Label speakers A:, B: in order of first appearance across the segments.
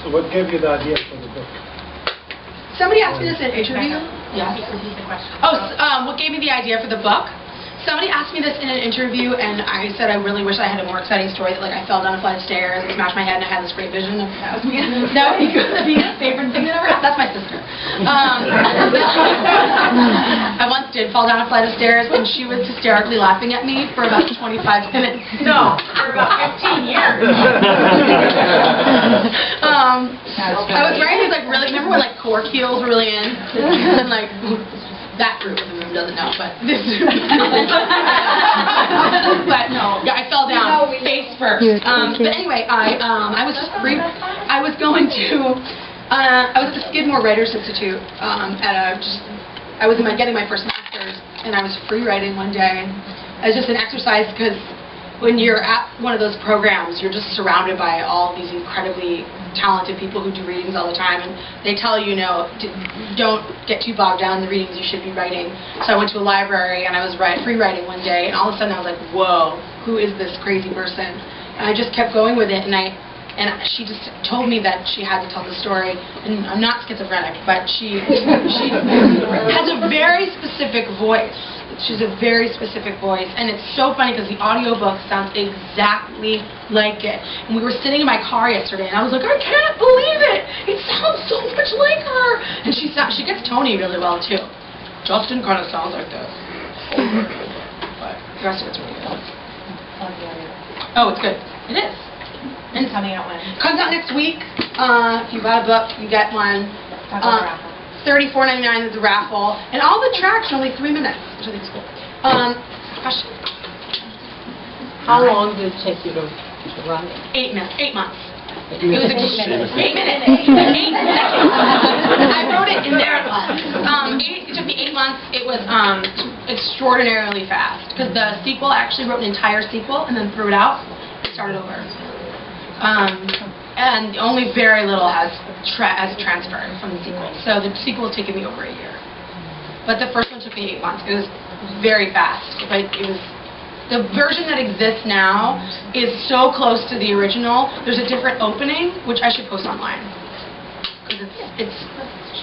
A: So what gave you the idea for the book?
B: Somebody asked me this in an interview.
C: Yeah, repeat the question.
B: What gave me the idea for the book? Somebody asked me this in an interview, and I said I really wish I had a more exciting story. That like I fell down a flight of stairs, and smashed my head, and I had this great vision of that was me. That would be the favorite thing that ever happened. That's my sister. I once did fall down a flight of stairs, and she was hysterically laughing at me for about 25 minutes.
C: No, for about 15 years.
B: I was wearing these like really. Remember when like cork heels were really in, and like. That group in the room doesn't know, but this group but no, yeah, I fell down face first. But anyway, I was I was going to I was at the Skidmore Writers Institute I was getting my first master's, and I was free writing one day as just an exercise because when you're at one of those programs, you're just surrounded by all these incredibly talented people who do readings all the time, and they tell you, don't get too bogged down in the readings you should be writing. So I went to a library, and I was free writing one day, and all of a sudden I was like, whoa, who is this crazy person? And I just kept going with it, and she just told me that she had to tell the story, and I'm not schizophrenic, but she has a very specific voice. She's a very specific voice, and it's so funny because the audiobook sounds exactly like it. And we were sitting in my car yesterday, and I was like, I can't believe it! It sounds so much like her! And she gets Tony really well, too. Justin kind of sounds like this. But the rest of it's really good. Oh, it's good. It is.
C: And it's coming out when?
B: Comes out next week. If you buy a book, you get one. $34.99 is the raffle, and all the tracks are only 3 minutes, which I think is cool. Question?
D: How long did it take you to run it?
B: 8 months. It was 8 minutes. 8 seconds. I wrote it in there. It took me 8 months. It was extraordinarily fast because the sequel, I actually wrote an entire sequel and then threw it out and started over. And only very little has transferred from the sequel. So the sequel has taken me over a year. But the first one took me 8 months. It was very fast. But it was the version that exists now is so close to the original. There's a different opening, which I should post online. Because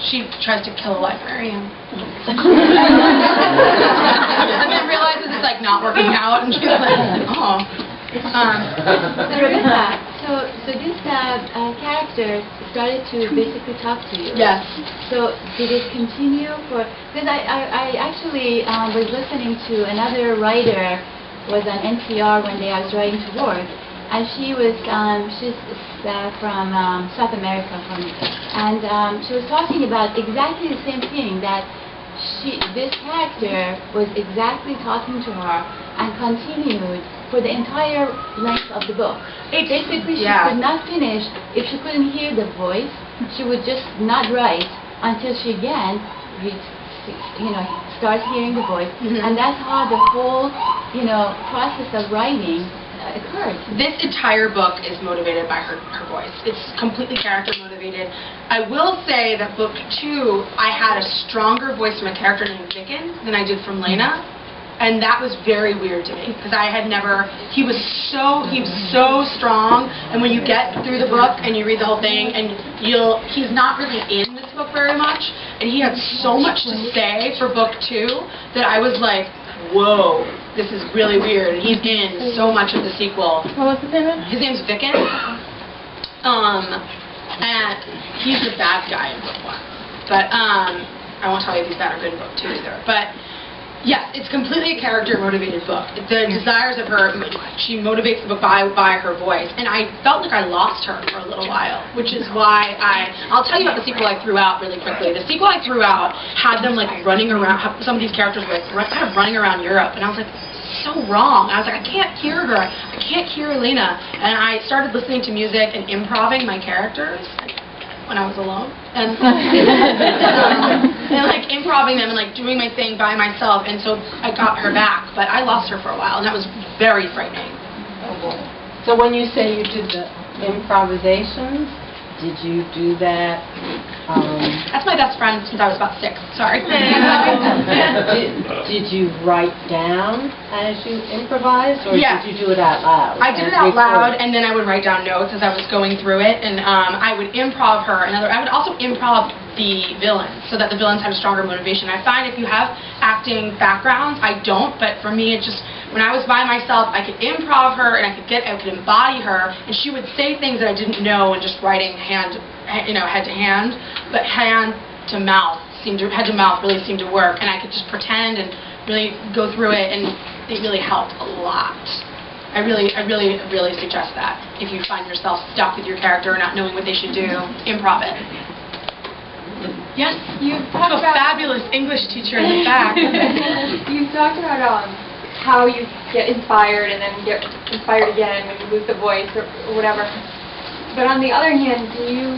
B: she tries to kill a librarian. And then realizes it's like not working out, and she's like, oh.
E: So this character started to basically talk to you.
B: Yes.
E: So did it continue because I actually was listening to another writer was on NPR one day. I was driving to work, and she's from South America, and she was talking about exactly the same thing, that this character was exactly talking to her and continued for the entire length of the book. Basically, she could not finish. If she couldn't hear the voice, she would just not write until she again starts hearing the voice. And that's how the whole process of writing occurred.
B: This entire book is motivated by her voice. It's completely character motivated. I will say that book 2, I had a stronger voice from a character named Vicken than I did from Lena. And that was very weird to me because I had never. He was so strong, and when you get through the book and you read the whole thing, and he's not really in this book very much, and he had so much to say for book 2 that I was like, whoa, this is really weird. And he's in so much of the sequel.
D: What was his name?
B: His name's Vicken. And he's the bad guy in book 1, but I won't tell you if he's bad or good in book 2 either. But yes, it's completely a character-motivated book. The desires of her, she motivates the book by her voice. And I felt like I lost her for a little while, which is why I'll tell you about the sequel I threw out really quickly. The sequel I threw out had them like running around, some of these characters were like, kind of running around Europe. And I was like, so wrong. I was like, I can't hear her. I can't hear Elena. And I started listening to music and improving my characters when I was alone, and like improving them and like doing my thing by myself, and so I got her back, but I lost her for a while, and that was very frightening.
D: So when you say you did the improvisations, Did you do that?
B: That's my best friend since I was about 6. Sorry.
D: Did you write down as you improvised, or
B: Yes.
D: did you do it out loud?
B: I did it out loud, and then I would write down notes as I was going through it, and I would improv her. I would also improv the villains, so that the villains had a stronger motivation. I find if you have acting backgrounds, I don't, but for me, it just, when I was by myself, I could improv her, and I could embody her, and she would say things that I didn't know, and just writing head to hand, but hand to mouth really seemed to work, and I could just pretend and really go through it, and it really helped a lot. I really suggest that. If you find yourself stuck with your character or not knowing what they should do, improv it. Yes,
F: You've
B: I have
F: talked
B: a
F: about
B: fabulous English teacher in the back.
F: you've talked about how you get inspired and then get inspired again when you lose the voice or whatever. But on the other hand, do you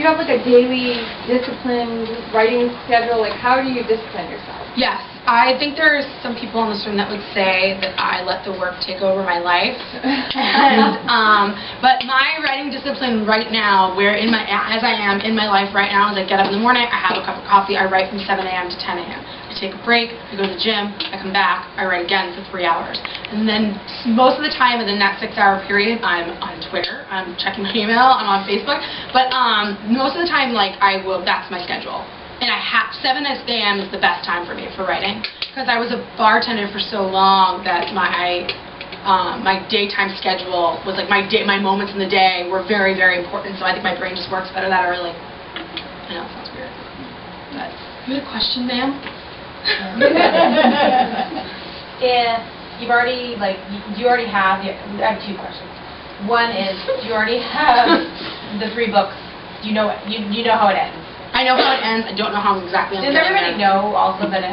F: have like a daily disciplined writing schedule? Like, how do you discipline yourself?
B: Yes, I think there's some people in this room that would say that I let the work take over my life. But my writing discipline right now, as I am in my life right now, is I get up in the morning, I have a cup of coffee, I write from 7 a.m. to 10 a.m. I take a break, I go to the gym, I come back, I write again for 3 hours. And then most of the time within that 6-hour period, I'm on Twitter, I'm checking my email, I'm on Facebook. But most of the time, that's my schedule. And 7 a.m. is the best time for me for writing, because I was a bartender for so long that my daytime schedule was like my moments in the day were very, very important. So I think my brain just works better that early. I know it sounds weird, but you had a question, ma'am?
C: If you've already, I have 2 questions. One is, you already have the 3 books. You know how it ends.
B: I know how it ends. I don't know how exactly I'm
C: Does
B: getting
C: everybody
B: there.
C: know also that you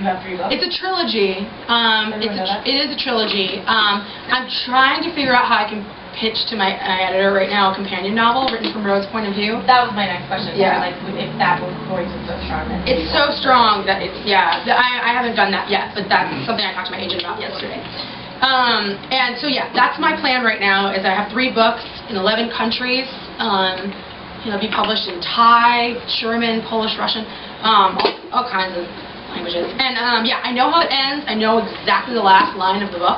C: have 3 books?
B: It's a trilogy.
C: Everyone know that?
B: It is a trilogy. I'm trying to figure out how I can pitch to my editor right now a companion novel written from Rose's point of view.
C: That was my next question.
B: Yeah.
C: If that voice is so strong.
B: It's so strong that I haven't done that yet, but that's something I talked to my agent about yesterday. And so that's my plan right now. Is I have 3 books in 11 countries. Be published in Thai, German, Polish, Russian, all kinds of languages. And I know how it ends. I know exactly the last line of the book.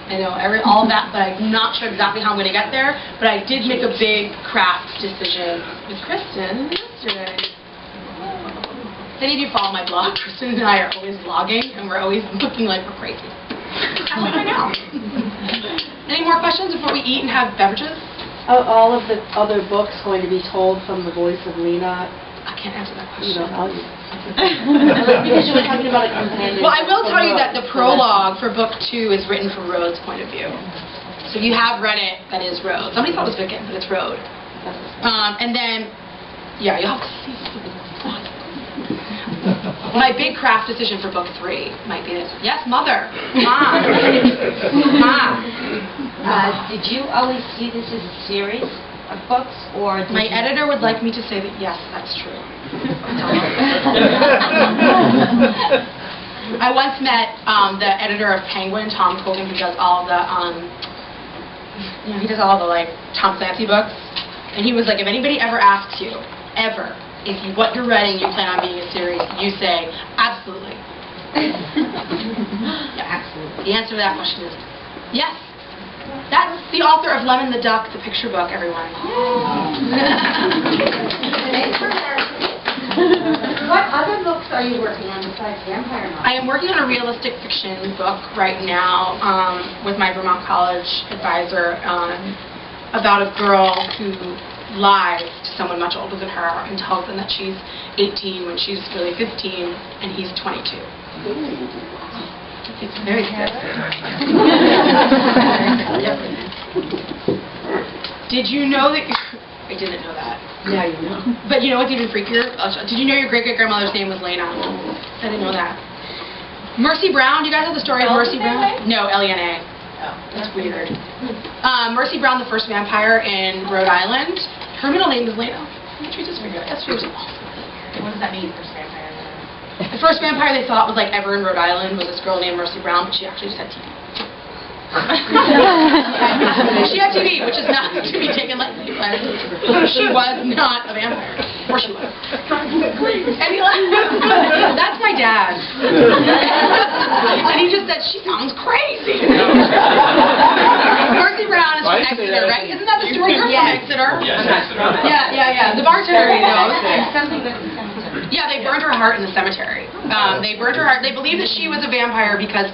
B: I know all of that, but I'm not sure exactly how I'm going to get there. But I did make a big craft decision with Kristen yesterday. If any of you follow my blog, Kristen and I are always vlogging, and we're always looking like we're crazy. Kind of like right now. Any more questions before we eat and have beverages?
G: All of the other books going to be told from the voice of Lena?
B: I can't answer that
G: You
B: question.
G: don't know. Because you were talking about a companion.
B: Well, I will tell you that the prologue for book 2 is written from Rhode's point of view. So if you have read it, that is Rhode. Somebody thought it was Vicken, but it's Rhode. And then, you'll have to see. My big craft decision for book 3 might be this. Yes, Mother. Mom. Mom.
E: Did you always see this as a series of books, or did
B: My
E: you...
B: editor would like me to say that yes, that's true. I once met the editor of Penguin, Tom Colgan, who does all the Tom Clancy books, and he was like, if anybody ever asks you, what you're writing you plan on being a series, you say absolutely. Absolutely. The answer to that question is yes. That's the author of Lemon the Duck, the picture book, everyone.
E: What other books are you working on besides Vampire Novels?
B: I am working on a realistic fiction book right now with my Vermont College advisor about a girl who lies to someone much older than her and tells them that she's 18 when she's really 15 and he's 22. It's very good. Did you know that... I didn't know that.
G: Yeah, you know.
B: But you know what's even freakier? Did you know your great-great-grandmother's name was Lena? I didn't know that. Mercy Brown, do you guys know the story of Mercy Brown? No, L-E-N-A.
C: Oh,
B: that's weird. Mercy Brown, the first vampire in Rhode Island, her middle name is Lena. She just figured that's weird.
C: What does that mean, first vampire?
B: The first vampire they thought was ever in Rhode Island was this girl named Mercy Brown, but she actually just had teeth. She had TB, which is not to be taken lightly, but she was not a vampire. Or she was. And he laughed. That's my dad. And he just said, she sounds crazy. Mercy Brown is from Exeter, right? Isn't that the story? You're from Exeter?
H: Yes, Exeter.
B: Yeah. The bartender, you know.
C: Something good in the cemetery.
B: Yeah, they burned her heart in the cemetery. They burned her heart. They believed that she was a vampire because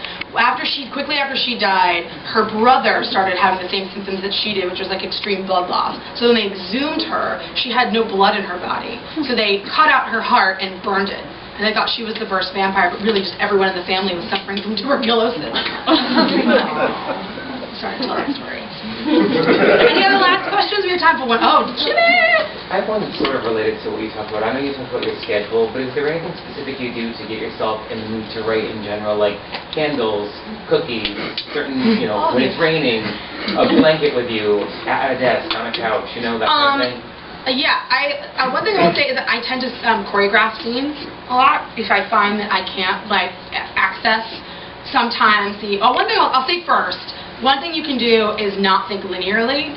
B: quickly after she died, her brother started having the same symptoms that she did, which was like extreme blood loss. So when they exhumed her, she had no blood in her body. So they cut out her heart and burned it. And they thought she was the first vampire, but really just everyone in the family was suffering from tuberculosis. Sorry to tell that story. Any other last questions? We have time for one. Oh, Jimmy!
I: I have one that's sort of related to what you talked about. I know you talked about your schedule, but is there anything specific you do to get yourself in the mood to write in general, like candles, cookies, certain, when it's raining, a blanket with you, at a desk, on a couch, that kind of thing?
B: Yeah, one thing I will say is that I tend to choreograph scenes a lot if I find that I can't, access sometimes one thing I'll say first. One thing you can do is not think linearly,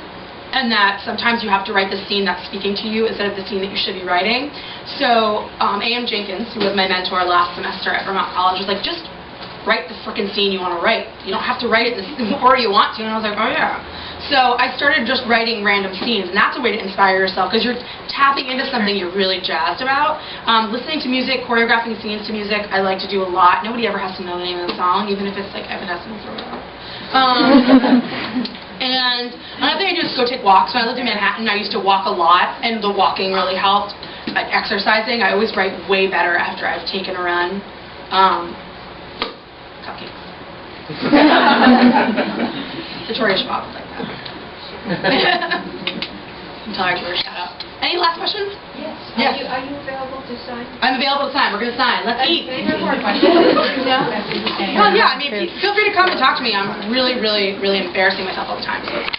B: and that sometimes you have to write the scene that's speaking to you instead of the scene that you should be writing. So A.M. Jenkins, who was my mentor last semester at Vermont College, was like, just write the frickin' scene you want to write. You don't have to write it the order you want to. And I was like, oh yeah. So I started just writing random scenes, and that's a way to inspire yourself because you're tapping into something you're really jazzed about. Listening to music, choreographing scenes to music, I like to do a lot. Nobody ever has to know the name of the song, even if it's like Evanescence or whatever. And another thing I do is go take walks. When I lived in Manhattan, I used to walk a lot, and the walking really helped. Exercising, I always write way better after I've taken a run. Cupcakes. Victoria Schwab was like that. I'm tired of her. Shut up. Any last questions?
F: Yes.
B: Yes.
F: Are you available to sign?
B: I'm available to sign. We're going to sign. Let's eat.
F: Any more questions?
B: Well, yeah, feel free to come and talk to me. I'm really, really, really embarrassing myself all the time. So.